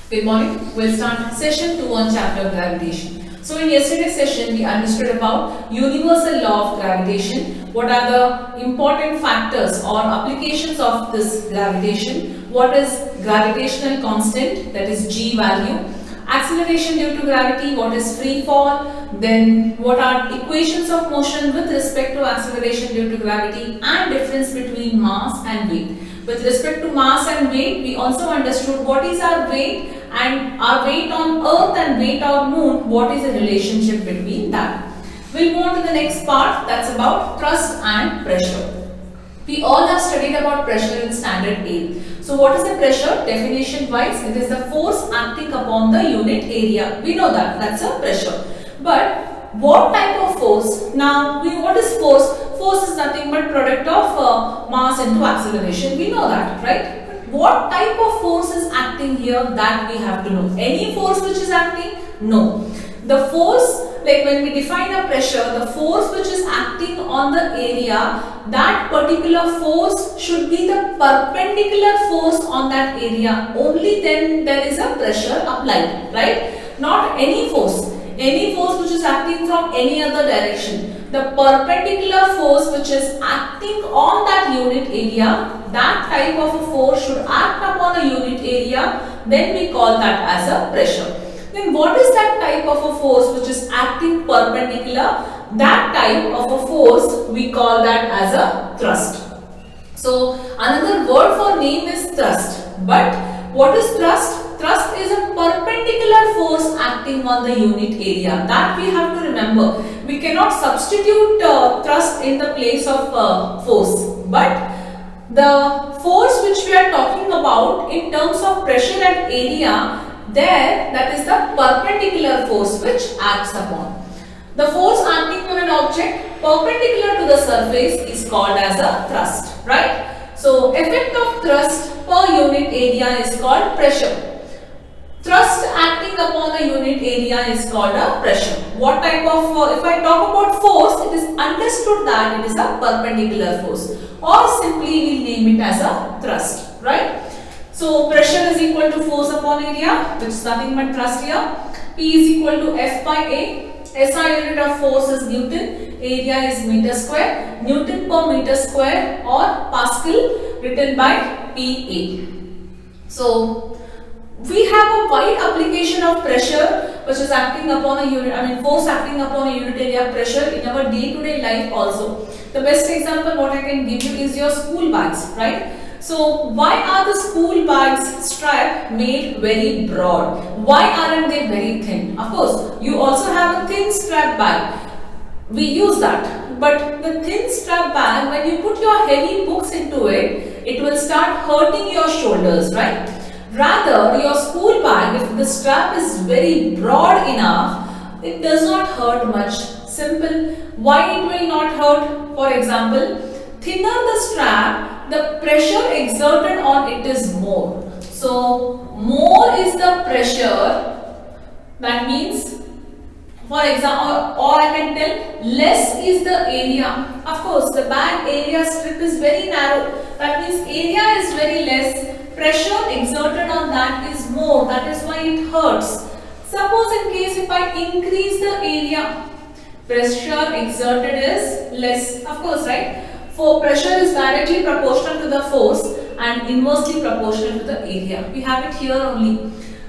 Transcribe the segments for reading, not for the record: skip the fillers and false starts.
Good morning. We'll start session 2 on chapter gravitation. So in yesterday's session, we understood about universal law of gravitation. What are the important factors or applications of this gravitation? What is gravitational constant, that is G value? Acceleration due to gravity, what is free fall? Then what are equations of motion with respect to acceleration due to gravity and difference between mass and weight. With respect to mass and weight, we also understood what is our weight and our weight on earth and weight on moon, what is the relationship between that. We'll move on to the next part, that's about thrust and pressure. We all have studied about pressure in standard 8. So what is the pressure? Definition wise, it is the force acting upon the unit area. We know that, that's a pressure. But what type of force? Now, what is force? Force is nothing but product of mass into acceleration. We know that, right? But what type of force is acting here? That we have to know. Any force which is acting? No. The force, like when we define a pressure, the force which is acting on the area, that particular force should be the perpendicular force on that area. Only then there is a pressure applied, right? Not any force. Any force which is acting from any other direction. The perpendicular force which is acting on that unit area, that type of a force should act upon a unit area, then we call that as a pressure. Then what is that type of a force which is acting perpendicular? That type of a force we call that as a thrust. So another word for name is thrust. But what is thrust? Thrust is a perpendicular force acting on the unit area. That we have to remember. We cannot substitute thrust in the place of force. But the force which we are talking about in terms of pressure and area, there, that is the perpendicular force which acts upon. The force acting on an object perpendicular to the surface is called as a thrust, right? So, effect of thrust per unit area is called pressure. Thrust acting upon a unit area is called a pressure. What type of, if I talk about force, it is understood that it is a perpendicular force, or simply we name it as a thrust, right? So pressure is equal to force upon area, which is nothing but thrust here. P is equal to F by A. SI unit of force is Newton. Area is meter square. Newton per meter square or Pascal written by PA. So we have a wide application of pressure which is acting upon a unit, force acting upon a unit area pressure in our day-to-day life also. The best example what I can give you is your school bags, right? So why are the school bags strap made very broad? Why aren't they very thin? Of course, you also have a thin strap bag. We use that. But the thin strap bag, when you put your heavy books into it, it will start hurting your shoulders, right? Rather, your school bag, if the strap is very broad enough, it does not hurt much. Simple. Why it will not hurt? For example, thinner the strap, the pressure exerted on it is more. So, more is the pressure. That means, for example, or I can tell, less is the area. Of course, the bag area strip is very narrow. That means area is very less. Pressure exerted on that is more. That is why it hurts. Suppose in case if I increase the area, pressure exerted is less. Of course, right? For pressure is directly proportional to the force and inversely proportional to the area. We have it here only.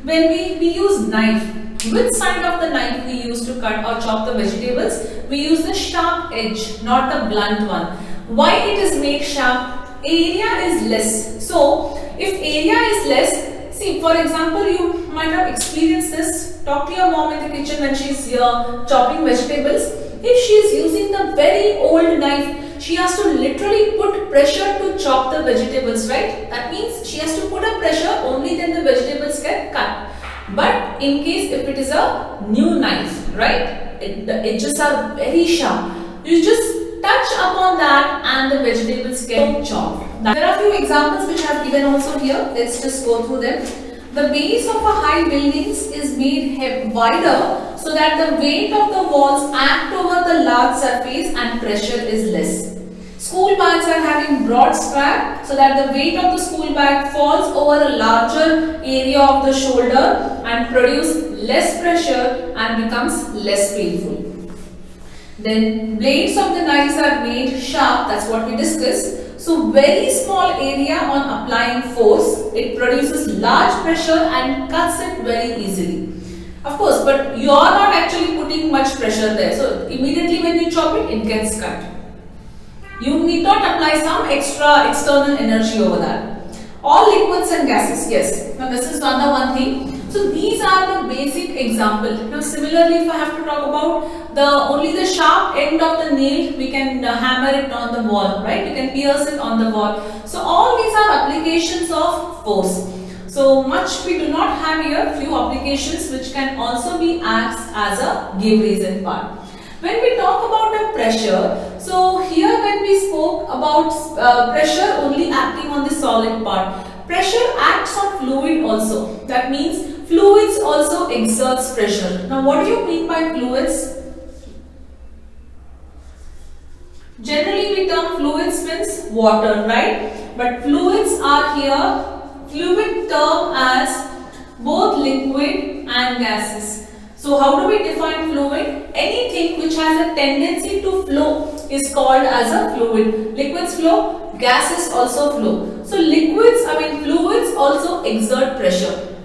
When we use knife, which side of the knife we use to cut or chop the vegetables? We use the sharp edge, not the blunt one. Why it is made sharp? Area is less. So, if area is less, see for example, you might have experienced this. Talk to your mom in the kitchen when she is here chopping vegetables. If she is using the very old knife, she has to literally put pressure to chop the vegetables, right? That means she has to put a pressure, only then the vegetables get cut. But in case if it is a new knife, right? The edges are very sharp. You just touch upon that and the vegetables get chopped. There are few examples which I have given also here. Let's just go through them. The base of a high buildings is made wider so that the weight of the walls act over the large surface and pressure is less. School bags are having broad strap so that the weight of the school bag falls over a larger area of the shoulder and produce less pressure and becomes less painful. Then blades of the knives are made sharp, that's what we discussed. So very small area on applying force, it produces large pressure and cuts it very easily. Of course, but you are not actually putting much pressure there. So immediately when you chop it, it gets cut. You need not apply some extra external energy over that. All liquids and gases, yes. Now this is another one thing. So these are the basic example. Now similarly, if I have to talk about only the sharp end of the nail, we can hammer it on the wall, right? You can pierce it on the wall. So all these are applications of force. So much we do not have here, few applications which can also be acts as a give reason part. When we talk about a pressure, so here when we spoke about pressure only acting on the solid part, pressure acts on fluid also. That means fluids also exerts pressure. Now what do you mean by fluids? Generally we term fluids means water, right? But fluids are here, fluid term as both liquid and gases. So how do we define fluid? Anything which has a tendency to flow is called as a fluid. Liquids flow, gases also flow. So fluids also exert pressure.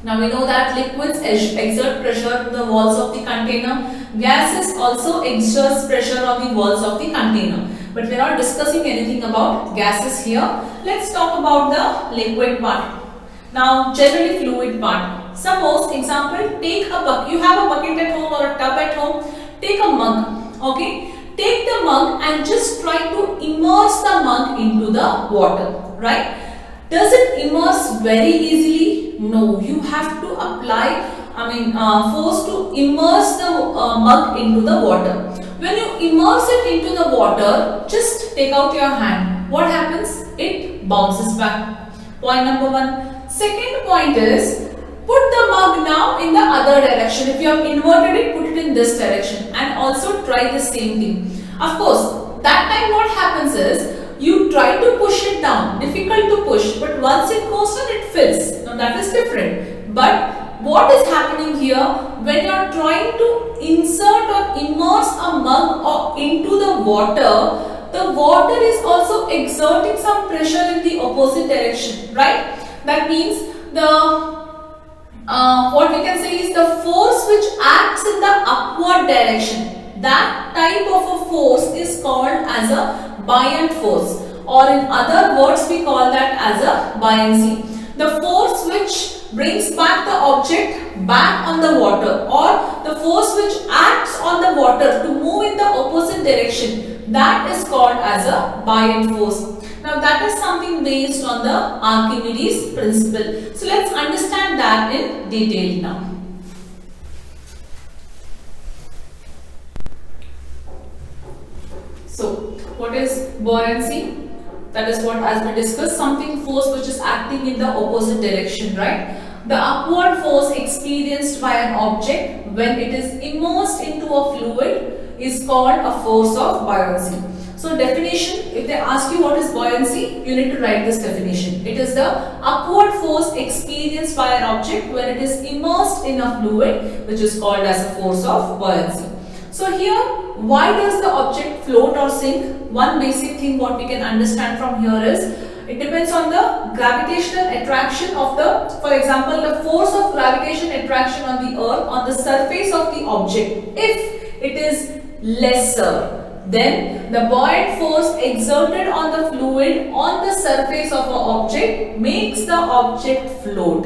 Now we know that liquids exert pressure to the walls of the container. Gases also exert pressure on the walls of the container. But we are not discussing anything about gases here. Let's talk about the liquid part. Now generally fluid part. Suppose example, take a bucket. You have a bucket at home or a tub at home. Take a mug. Okay. Take the mug and just try to immerse the mug into the water. Right. Does it immerse very easily? No. You have to apply force to immerse the mug into the water. When you immerse it into the water, just take out your hand. What happens? It bounces back. Point number one. Second point is, put the mug now in the other direction. If you have inverted it, put it in this direction and also try the same thing. Of course, that time what happens is, you try to push it down, difficult to push, but once it goes down, it fills. Now that is different. But what is happening here, when you are trying to insert or immerse a mug into the water is also exerting some pressure in the opposite direction, right? That means what we can say is the force which acts in the upward direction. That type of a force is called as a buoyant force, or in other words we call that as a buoyancy. The force which brings back the object back on the water, or the force which acts on the water to move in the opposite direction, that is called as a buoyant force. Now that is something based on the Archimedes principle. So let's understand that in detail now. So what is buoyancy? That is what, as we discussed, something force which is acting in the opposite direction, right? The upward force experienced by an object when it is immersed into a fluid is called a force of buoyancy. So definition, if they ask you what is buoyancy, you need to write this definition. It is the upward force experienced by an object when it is immersed in a fluid, which is called as a force of buoyancy. So here, why does the object float or sink? One basic thing what we can understand from here is, it depends on the gravitational attraction of for example, the force of gravitational attraction on the earth on the surface of the object. If it is lesser, then the buoyant force exerted on the fluid on the surface of an object makes the object float.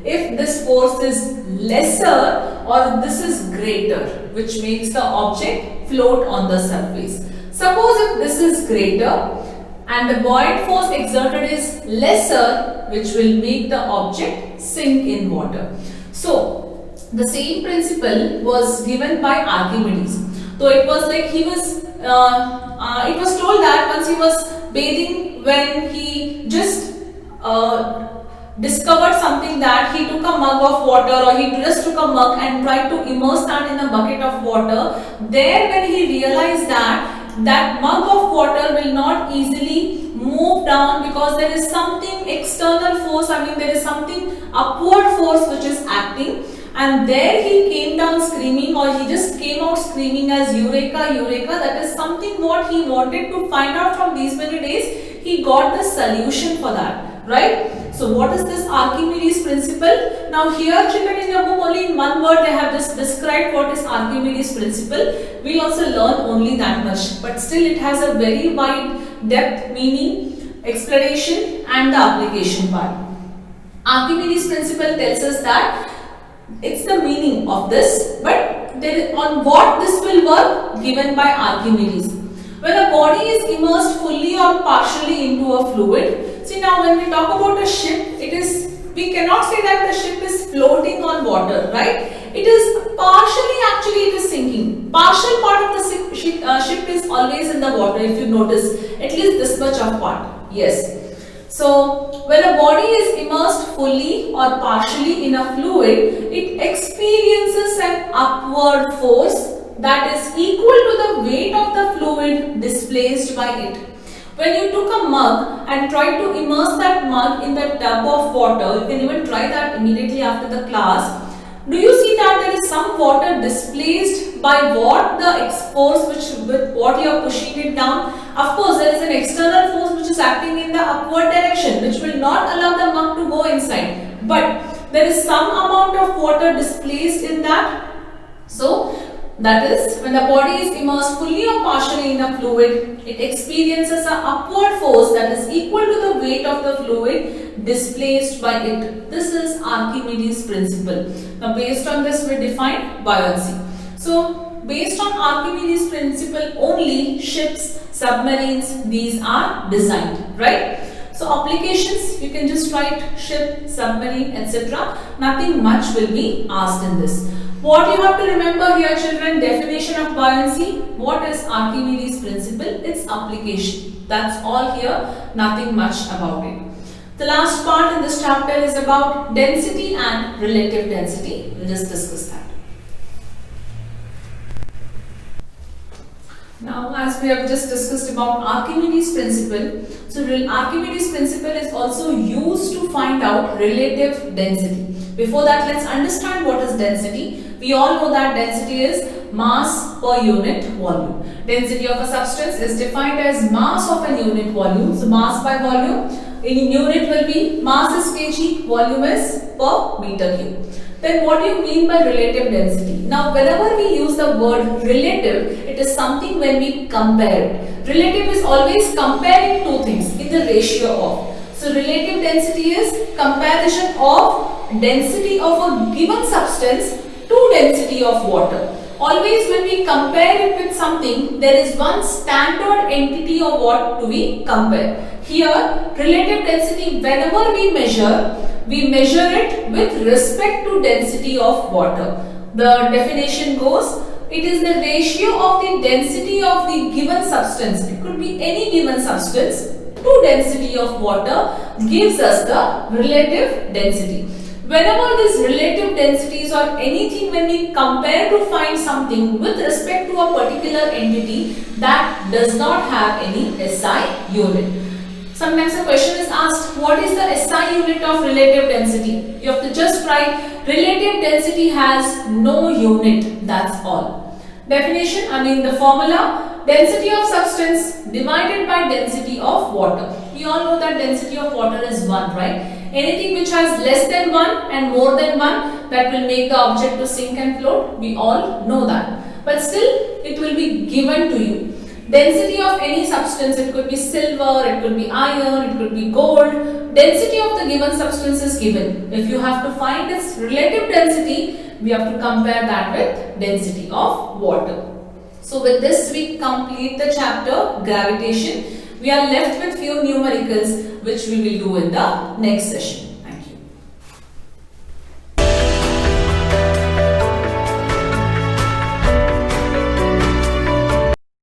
If this force is lesser or this is greater, which makes the object float on the surface. Suppose if this is greater and the buoyant force exerted is lesser, which will make the object sink in water. So the same principle was given by Archimedes. So it was like it was told that once he was bathing, when he just discovered something, that he took a mug of water, or he just took a mug and tried to immerse that in a bucket of water. There when he realized that that mug of water will not easily move down because there is something external force, there is something upward force which is acting, and there he came down screaming, or he just came out screaming as Eureka, Eureka. That is something what he wanted to find out from these many days. He got the solution for that, right? So what is this Archimedes principle? Now here children, in your book only in one word they have just described what is Archimedes principle. We also learn only that much, but still it has a very wide depth meaning, explanation and the application part. Archimedes principle tells us that it's the meaning of this, but there, on what this will work, given by Archimedes. When a body is immersed fully or partially into a fluid. See, now when we talk about a ship, we cannot say that the ship is floating on water, right? It is partially, actually it is sinking. Partial part of the ship is always in the water, if you notice, at least this much of part. Yes. So when a body is immersed fully or partially in a fluid, it experiences an upward force that is equal to the weight of the fluid displaced by it. When you took a mug and tried to immerse that mug in the tub of water, you can even try that immediately after the class. Do you see that there is some water displaced by what? The force with what you are pushing it down. Of course, there is an external force which is acting in the upward direction, which will not allow the mug to go inside. But there is some amount of water displaced in that. So that is, when the body is immersed fully or partially in a fluid, it experiences an upward force that is equal to the weight of the fluid displaced by it. This is Archimedes principle. Now based on this we define buoyancy. So based on Archimedes principle only ships, submarines, these are designed, right? So applications, you can just write ship, submarine, etc. Nothing much will be asked in this. What you have to remember here children, definition of buoyancy. What is Archimedes principle? Its application. That's all here, nothing much about it. The last part in this chapter is about density and relative density. We'll just discuss that. Now as we have just discussed about Archimedes principle, so Archimedes principle is also used to find out relative density. Before that, let's understand what is density. We all know that density is mass per unit volume. Density of a substance is defined as mass of an unit volume. So mass by volume, in unit will be mass is kg, volume is per meter cube. Then what do you mean by relative density? Now whenever we use the word relative, it is something when we compare it. Relative is always comparing two things in the ratio of. So relative density is comparison of density of a given substance to density of water. Always when we compare it with something, there is one standard entity of what do we compare. Here, relative density, whenever we measure it with respect to density of water. The definition goes, it is the ratio of the density of the given substance. It could be any given substance to density of water gives us the relative density. Whenever these relative densities or anything when we compare to find something with respect to a particular entity that does not have any SI unit. Sometimes a question is asked, what is the SI unit of relative density? You have to just write relative density has no unit, that's all. Definition, the formula, density of substance divided by density of water. We all know that density of water is 1, right? Anything which has less than 1 and more than 1, that will make the object to sink and float. We all know that. But still, it will be given to you. Density of any substance, it could be silver, it could be iron, it could be gold. Density of the given substance is given. If you have to find its relative density, we have to compare that with density of water. So with this, we complete the chapter gravitation. We are left with few numericals which we will do in the next session.